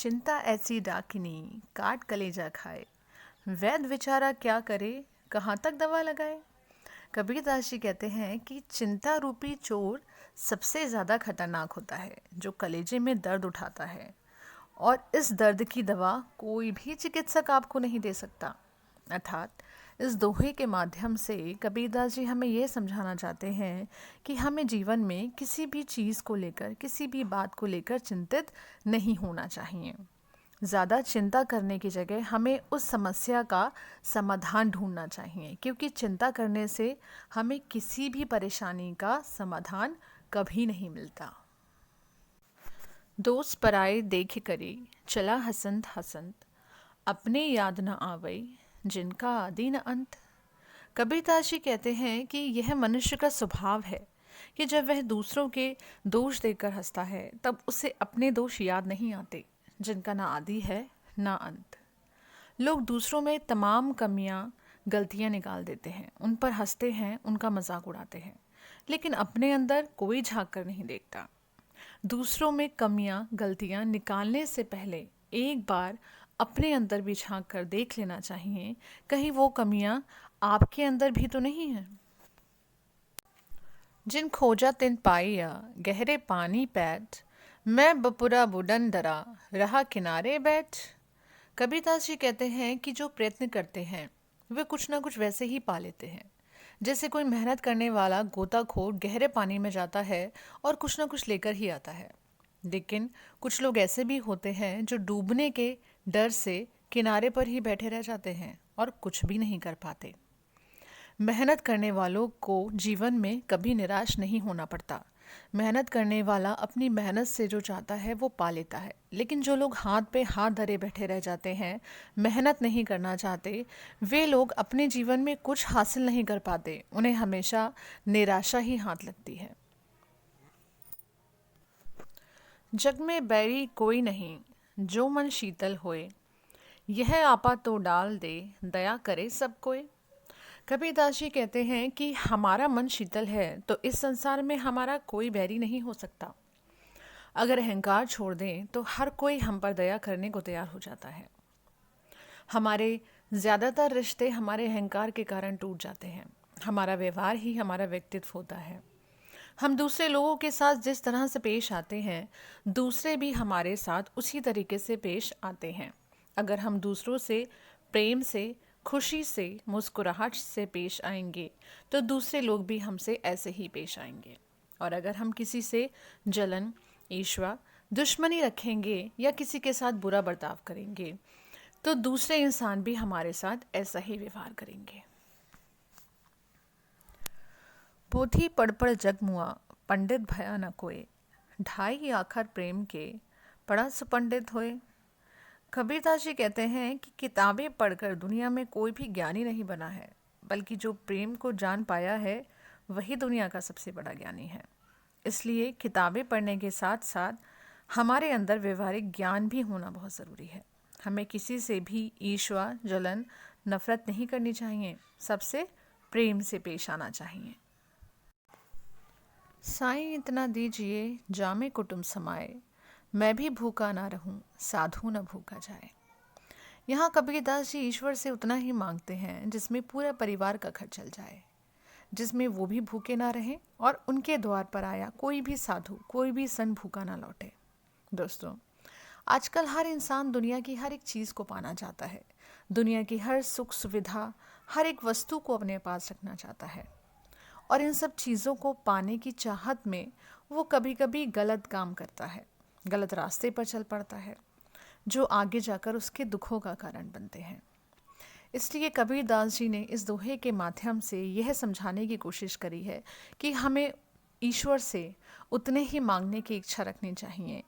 चिंता ऐसी डाकिनी काट कलेजा खाए, वैद्य बेचारा क्या करे, कहाँ तक दवा लगाए। कबीरदास जी कहते हैं कि चिंता रूपी चोर सबसे ज़्यादा खतरनाक होता है, जो कलेजे में दर्द उठाता है, और इस दर्द की दवा कोई भी चिकित्सक आपको नहीं दे सकता। अर्थात इस दोहे के माध्यम से कबीरदास जी हमें ये समझाना चाहते हैं कि हमें जीवन में किसी भी चीज़ को लेकर, किसी भी बात को लेकर चिंतित नहीं होना चाहिए। ज़्यादा चिंता करने की जगह हमें उस समस्या का समाधान ढूंढना चाहिए, क्योंकि चिंता करने से हमें किसी भी परेशानी का समाधान कभी नहीं मिलता। दोस्त पराए देख करी, चला हसंत हसंत, अपने याद न आवई, जिनका आदि न अंत। कबीरदास जी कहते हैं कि यह मनुष्य का स्वभाव है कि जब वह दूसरों के दोष देखकर हंसता है, तब उसे अपने दोष याद नहीं आते, जिनका ना आदि है ना अंत। लोग दूसरों में तमाम कमियां, गलतियां निकाल देते हैं, उन पर हंसते हैं, उनका मजाक उड़ाते हैं, लेकिन अपने अंदर कोई झांक कर नहीं देखता। दूसरों में कमियां, गलतियां निकालने से पहले एक बार अपने अंदर भी झांक कर देख लेना चाहिए, कहीं वो कमियां आपके अंदर भी तो नहीं है। जिन खोजा तिन पाइया, गहरे पानी पैठ, मैं बपुरा बुडन डरा, रहा किनारे बैठ। कबीरदास जी कहते हैं कि जो प्रयत्न करते हैं वे कुछ ना कुछ वैसे ही पा लेते हैं, जैसे कोई मेहनत करने वाला गोताखोर गहरे पानी में जाता है और कुछ ना कुछ लेकर ही आता है। लेकिन कुछ लोग ऐसे भी होते हैं जो डूबने के डर से किनारे पर ही बैठे रह जाते हैं और कुछ भी नहीं कर पाते। मेहनत करने वालों को जीवन में कभी निराश नहीं होना पड़ता। मेहनत करने वाला अपनी मेहनत से जो चाहता है वो पा लेता है, लेकिन जो लोग हाथ पे हाथ धरे बैठे रह जाते हैं, मेहनत नहीं करना चाहते, वे लोग अपने जीवन में कुछ हासिल नहीं कर पाते, उन्हें हमेशा निराशा ही हाथ लगती है। जग में बैरी कोई नहीं, जो मन शीतल होए, यह आपा तो डाल दे, दया करे सब कोई। कबीरदास जी कहते हैं कि हमारा मन शीतल है तो इस संसार में हमारा कोई बैरी नहीं हो सकता। अगर अहंकार छोड़ दें तो हर कोई हम पर दया करने को तैयार हो जाता है। हमारे ज़्यादातर रिश्ते हमारे अहंकार के कारण टूट जाते हैं। हमारा व्यवहार ही हमारा व्यक्तित्व होता है। हम दूसरे लोगों के साथ जिस तरह से पेश आते हैं, दूसरे भी हमारे साथ उसी तरीके से पेश आते हैं। अगर हम दूसरों से प्रेम से, खुशी से, मुस्कुराहट से पेश आएंगे तो दूसरे लोग भी हमसे ऐसे ही पेश आएंगे। और अगर हम किसी से जलन, ईर्ष्या, दुश्मनी रखेंगे या किसी के साथ बुरा बर्ताव करेंगे तो दूसरे इंसान भी हमारे साथ ऐसा ही व्यवहार करेंगे। पोथी पढ़ पढ़ जग मुआ, पंडित भया न कोय, ढाई आखर प्रेम के, पढ़ा सुपंडित होए। कबीरदास जी कहते हैं कि किताबें पढ़कर दुनिया में कोई भी ज्ञानी नहीं बना है, बल्कि जो प्रेम को जान पाया है वही दुनिया का सबसे बड़ा ज्ञानी है। इसलिए किताबें पढ़ने के साथ साथ हमारे अंदर व्यवहारिक ज्ञान भी होना बहुत ज़रूरी है। हमें किसी से भी ईर्ष्या, जलन, नफरत नहीं करनी चाहिए, सबसे प्रेम से पेश आना चाहिए। साईं इतना दीजिए, जामे कुटुंब समाए, मैं भी भूखा ना रहूं, साधु न भूखा जाए। यहाँ कबीरदास जी ईश्वर से उतना ही मांगते हैं जिसमें पूरा परिवार का घर चल जाए, जिसमें वो भी भूखे ना रहें और उनके द्वार पर आया कोई भी साधु, कोई भी संत भूखा ना लौटे। दोस्तों, आजकल हर इंसान दुनिया की हर एक चीज़ को पाना चाहता है, दुनिया की हर सुख सुविधा, हर एक वस्तु को अपने पास रखना चाहता है, और इन सब चीज़ों को पाने की चाहत में वो कभी कभी गलत काम करता है, गलत रास्ते पर चल पड़ता है, जो आगे जाकर उसके दुखों का कारण बनते हैं। इसलिए कबीरदास जी ने इस दोहे के माध्यम से यह समझाने की कोशिश करी है कि हमें ईश्वर से उतने ही मांगने की इच्छा रखनी चाहिए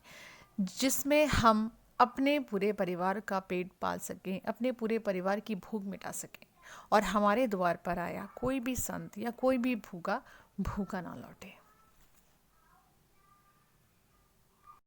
जिसमें हम अपने पूरे परिवार का पेट पाल सकें, अपने पूरे परिवार की भूख मिटा सकें, और हमारे द्वार पर आया कोई भी संत या कोई भी भूखा ना लौटे।